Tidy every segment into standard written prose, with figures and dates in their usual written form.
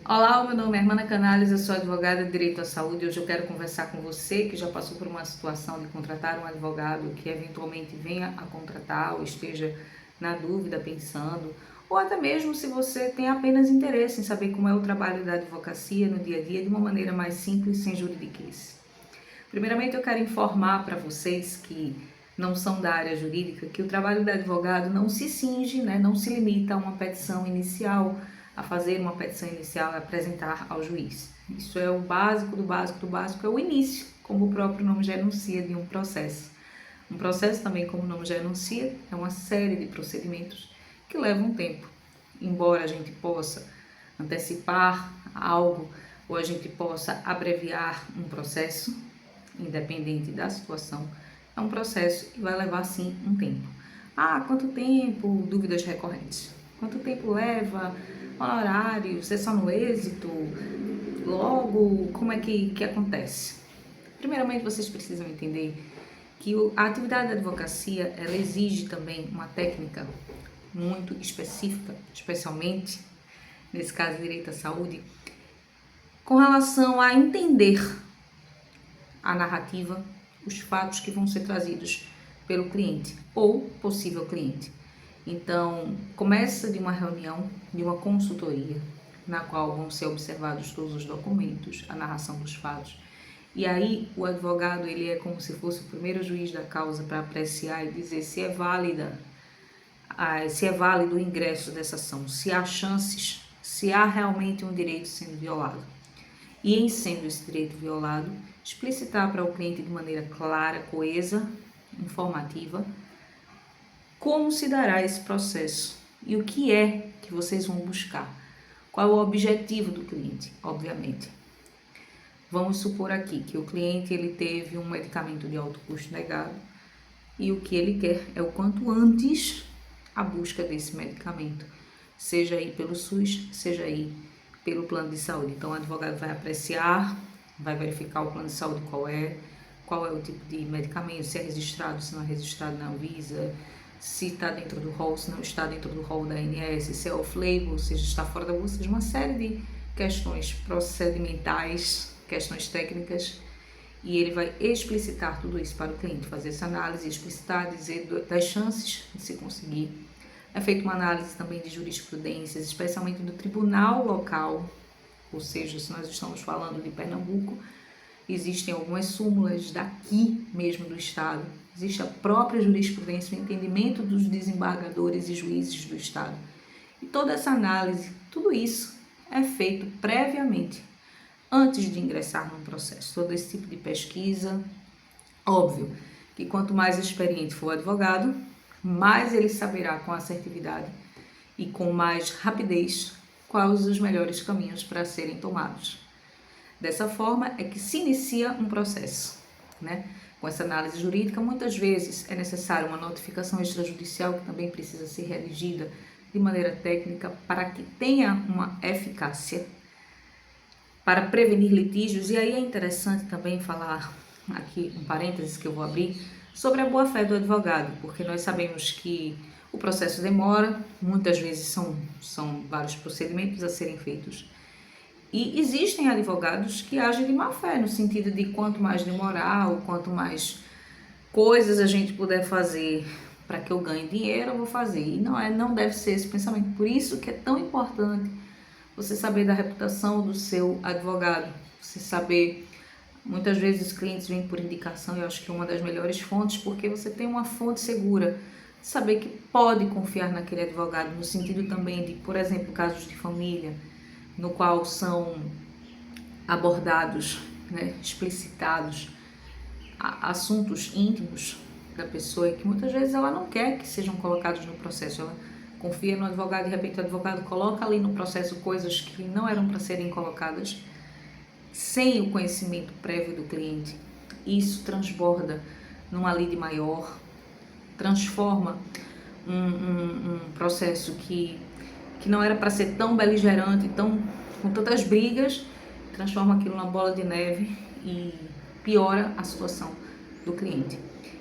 Olá, meu nome é Hermana Canales, eu sou advogada de Direito à Saúde e hoje eu quero conversar com você que já passou por uma situação de contratar um advogado que eventualmente venha a contratar ou esteja na dúvida, pensando, ou até mesmo se você tem apenas interesse em saber como é o trabalho da advocacia no dia a dia de uma maneira mais simples, sem juridiquice. Primeiramente, eu quero informar para vocês que não são da área jurídica que o trabalho do advogado não se cinge, não se limita a uma petição inicial, a fazer uma petição inicial e apresentar ao juiz. Isso é o básico do básico do básico, é o início, como o próprio nome já enuncia, de um processo. Um processo também, como o nome já enuncia, é uma série de procedimentos que levam tempo. Embora a gente possa antecipar algo ou a gente possa abreviar um processo, independente da situação, é um processo que vai levar sim um tempo. Quanto tempo? Dúvidas recorrentes. Quanto tempo leva? Honorários? É só no êxito? Logo? Como é que acontece? Primeiramente, vocês precisam entender que a atividade da advocacia, ela exige também uma técnica muito específica, especialmente, nesse caso, direito à saúde, com relação a entender a narrativa, os fatos que vão ser trazidos pelo cliente ou possível cliente. Então, começa de uma reunião, de uma consultoria, na qual vão ser observados todos os documentos, a narração dos fatos. E aí, o advogado, ele é como se fosse o primeiro juiz da causa para apreciar e dizer se é válido o ingresso dessa ação, se há chances, se há realmente um direito sendo violado. E em sendo esse direito violado, explicitar para o cliente de maneira clara, coesa, informativa, como se dará esse processo e o que é que vocês vão buscar. Qual é o objetivo do cliente, obviamente. Vamos supor aqui que o cliente ele teve um medicamento de alto custo negado e o que ele quer é o quanto antes a busca desse medicamento, seja aí pelo SUS, seja aí pelo plano de saúde. Então, o advogado vai apreciar, vai verificar o plano de saúde qual é o tipo de medicamento, se é registrado, se não é registrado na Anvisa, se está dentro do rol, se não está dentro do rol da ANS, se é off-label, se está fora da bolsa, ou seja, uma série de questões procedimentais, questões técnicas, e ele vai explicitar tudo isso para o cliente, fazer essa análise, explicitar, dizer das chances de se conseguir. É feita uma análise também de jurisprudências, especialmente do tribunal local, ou seja, se nós estamos falando de Pernambuco, existem algumas súmulas daqui mesmo do estado, existe a própria jurisprudência, o entendimento dos desembargadores e juízes do estado. E toda essa análise, tudo isso é feito previamente, antes de ingressar num processo. Todo esse tipo de pesquisa, óbvio que quanto mais experiente for o advogado, mais ele saberá com assertividade e com mais rapidez quais os melhores caminhos para serem tomados. Dessa forma é que se inicia um processo, Com essa análise jurídica, muitas vezes é necessária uma notificação extrajudicial que também precisa ser redigida de maneira técnica para que tenha uma eficácia para prevenir litígios. E aí é interessante também falar aqui um parênteses que eu vou abrir sobre a boa-fé do advogado, porque nós sabemos que o processo demora, muitas vezes são vários procedimentos a serem feitos. E existem advogados que agem de má-fé, no sentido de quanto mais demorar, ou quanto mais coisas a gente puder fazer para que eu ganhe dinheiro, eu vou fazer. E não deve ser esse pensamento. Por isso que é tão importante você saber da reputação do seu advogado, você saber. Muitas vezes os clientes vêm por indicação, eu acho que é uma das melhores fontes, porque você tem uma fonte segura, saber que pode confiar naquele advogado, no sentido também de, por exemplo, casos de família, no qual são abordados, explicitados assuntos íntimos da pessoa e que muitas vezes ela não quer que sejam colocados no processo, ela confia no advogado e de repente o advogado coloca ali no processo coisas que não eram para serem colocadas sem o conhecimento prévio do cliente. Isso transborda numa lide maior, transforma um processo que não era para ser tão beligerante, com tantas brigas, transforma aquilo numa bola de neve e piora a situação do cliente.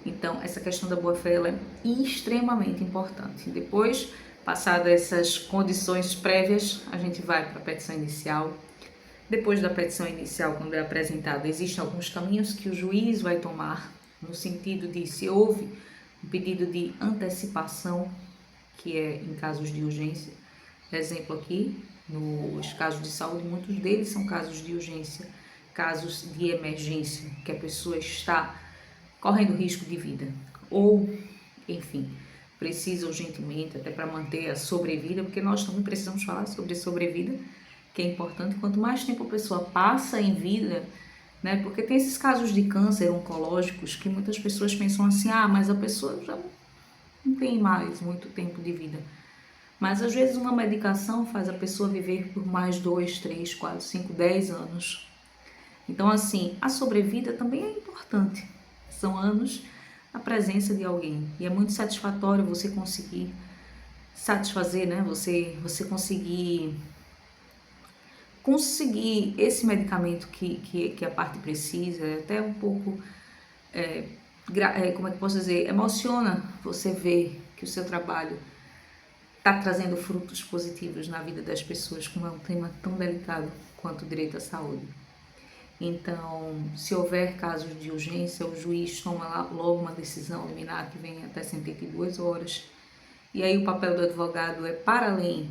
Então, essa questão da boa-fé é extremamente importante. Depois Passadas essas condições prévias, a gente vai para a petição inicial. Depois da petição inicial, quando é apresentada, existem alguns caminhos que o juiz vai tomar, no sentido de se houve um pedido de antecipação, que é em casos de urgência. Exemplo aqui, nos casos de saúde, muitos deles são casos de urgência, casos de emergência, que a pessoa está correndo risco de vida, ou, enfim, precisa urgentemente, até para manter a sobrevida, porque nós também precisamos falar sobre sobrevida, que é importante. Quanto mais tempo a pessoa passa em vida, né? Porque tem esses casos de câncer oncológicos que muitas pessoas pensam assim, mas a pessoa já não tem mais muito tempo de vida. Mas às vezes uma medicação faz a pessoa viver por mais 2, 3, 4, 5, 10 anos. Então, assim, a sobrevida também é importante. São anos a presença de alguém. E é muito satisfatório você conseguir satisfazer, né? Você conseguir esse medicamento que a parte precisa, é até um pouco, como é que posso dizer, emociona você ver que o seu trabalho está trazendo frutos positivos na vida das pessoas, como é um tema tão delicado quanto o direito à saúde. Então, se houver casos de urgência, o juiz toma logo uma decisão liminar que vem até 72 horas. E aí o papel do advogado é, para além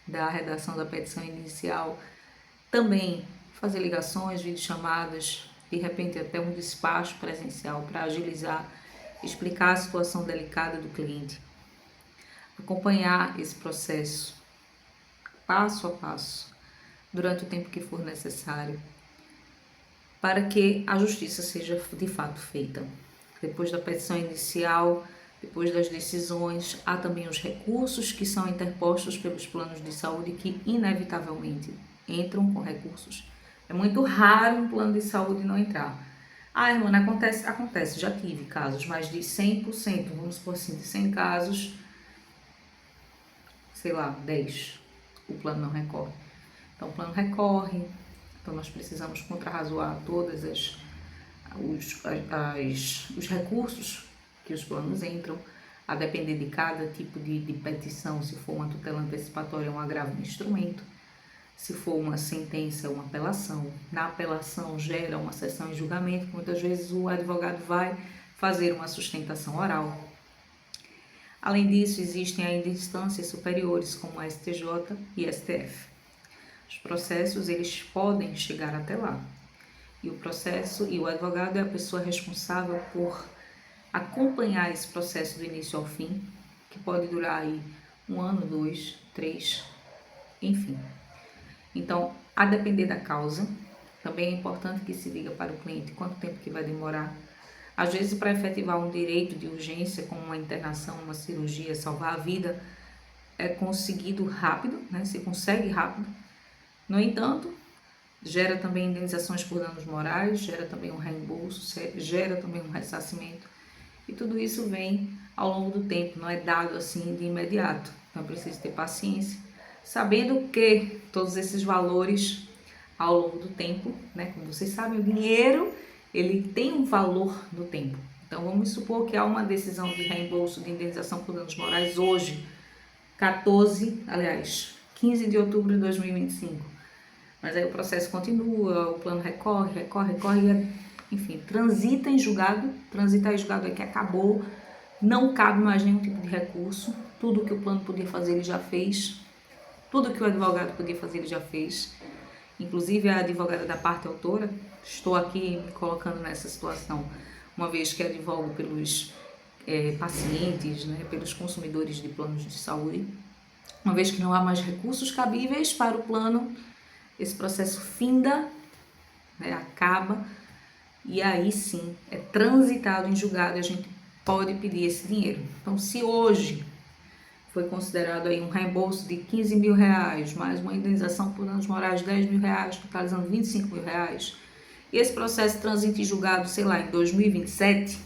da redação da petição inicial, também fazer ligações, videochamadas, de repente até um despacho presencial para agilizar, explicar a situação delicada do cliente, acompanhar esse processo passo a passo, durante o tempo que for necessário, para que a justiça seja de fato feita. Depois da petição inicial, depois das decisões, há também os recursos que são interpostos pelos planos de saúde que inevitavelmente entram com recursos. É muito raro um plano de saúde não entrar. Irmã, acontece, já tive casos, mas de 100%, vamos supor assim, de 100 casos, sei lá, 10, o plano não recorre. Então o plano recorre, então nós precisamos contrarrazoar todos os recursos que os planos entram, a depender de cada tipo de petição. Se for uma tutela antecipatória, é um agravo no instrumento. Se for uma sentença, é uma apelação. Na apelação gera uma sessão em julgamento, que muitas vezes o advogado vai fazer uma sustentação oral. Além disso, existem ainda instâncias superiores, como a STJ e STF. Os processos, eles podem chegar até lá. E o advogado é a pessoa responsável por acompanhar esse processo do início ao fim, que pode durar aí 1 ano, 2, 3, enfim. Então, a depender da causa, também é importante que se diga para o cliente quanto tempo que vai demorar. Às vezes, para efetivar um direito de urgência, como uma internação, uma cirurgia, salvar a vida, é conseguido rápido, né? Se consegue rápido. No entanto, gera também indenizações por danos morais, gera também um reembolso, gera também um ressarcimento. E tudo isso vem ao longo do tempo, não é dado assim de imediato. Então é preciso ter paciência, sabendo que todos esses valores ao longo do tempo, né, como vocês sabem, o dinheiro ele tem um valor no tempo. Então vamos supor que há uma decisão de reembolso de indenização por danos morais hoje, 15 de outubro de 2025. Mas aí o processo continua, o plano recorre, enfim, transita em julgado. Transitar em julgado é que acabou, não cabe mais nenhum tipo de recurso. Tudo que o plano podia fazer ele já fez, tudo que o advogado podia fazer ele já fez, inclusive a advogada da parte autora. Estou aqui me colocando nessa situação, uma vez que advogo pelos pacientes, né, pelos consumidores de planos de saúde. Uma vez que não há mais recursos cabíveis para o plano, esse processo finda, né, acaba, e aí sim é transitado em julgado e a gente pode pedir esse dinheiro. Então, se hoje foi considerado aí um reembolso de 15 mil reais, mais uma indenização por danos morais de 10 mil reais, totalizando 25 mil reais, e esse processo transita em julgado, sei lá, em 2027,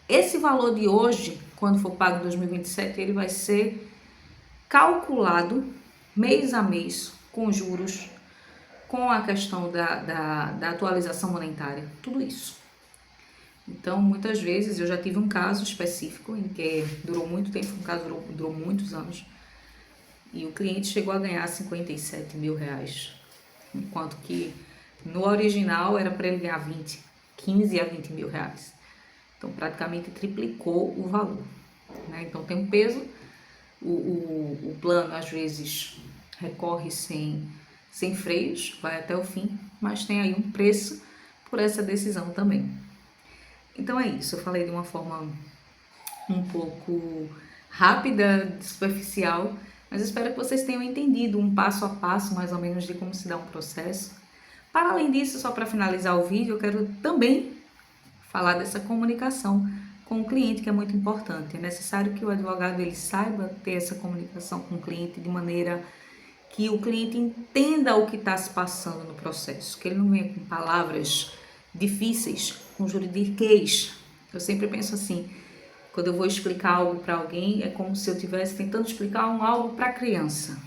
esse valor de hoje, quando for pago em 2027, ele vai ser calculado mês a mês, com juros, com a questão da atualização monetária, tudo isso. Então, muitas vezes, eu já tive um caso específico em que durou muito tempo, um caso durou muitos anos, e o cliente chegou a ganhar 57 mil reais, enquanto que no original era para ele ganhar 15 a 20 mil reais. Então, praticamente triplicou o valor, né? Então, tem um peso, o plano às vezes recorre sem freios, vai até o fim, mas tem aí um preço por essa decisão também. Então é isso, eu falei de uma forma um pouco rápida, superficial, mas espero que vocês tenham entendido um passo a passo, mais ou menos, de como se dá um processo. Para além disso, só para finalizar o vídeo, eu quero também falar dessa comunicação com o cliente, que é muito importante. É necessário que o advogado ele saiba ter essa comunicação com o cliente de maneira que o cliente entenda o que está se passando no processo, que ele não venha com palavras difíceis, com juridiquês. Eu sempre penso assim, quando eu vou explicar algo para alguém, é como se eu estivesse tentando explicar algo para criança.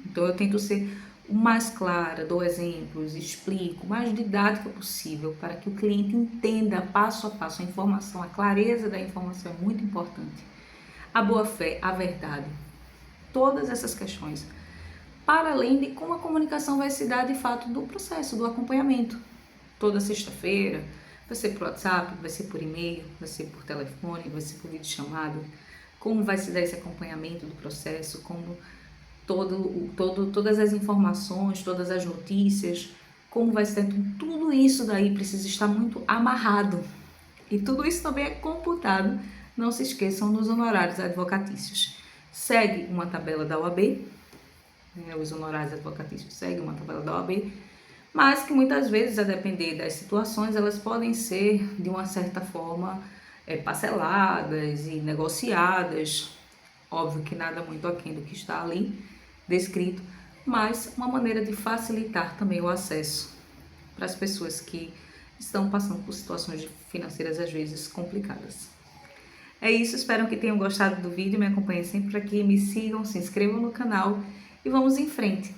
Então eu tento ser o mais clara, dou exemplos, explico o mais didática possível para que o cliente entenda passo a passo a informação. A clareza da informação é muito importante. A boa-fé, a verdade, todas essas questões. Para além de como a comunicação vai se dar de fato do processo, do acompanhamento. Toda sexta-feira, vai ser por WhatsApp, vai ser por e-mail, vai ser por telefone, vai ser por videochamada. Como vai se dar esse acompanhamento do processo, como todas as informações, todas as notícias, como vai ser, tudo isso daí precisa estar muito amarrado. E tudo isso também é computado, não se esqueçam, nos honorários advocatícios. Segue uma tabela da OAB, os honorários advocatícios seguem uma tabela da OAB, mas que muitas vezes, a depender das situações, elas podem ser, de uma certa forma, parceladas e negociadas. Óbvio que nada muito aquém do que está ali descrito, mas uma maneira de facilitar também o acesso para as pessoas que estão passando por situações financeiras às vezes complicadas. É isso, espero que tenham gostado do vídeo, me acompanhem sempre por aqui, me sigam, se inscrevam no canal e vamos em frente.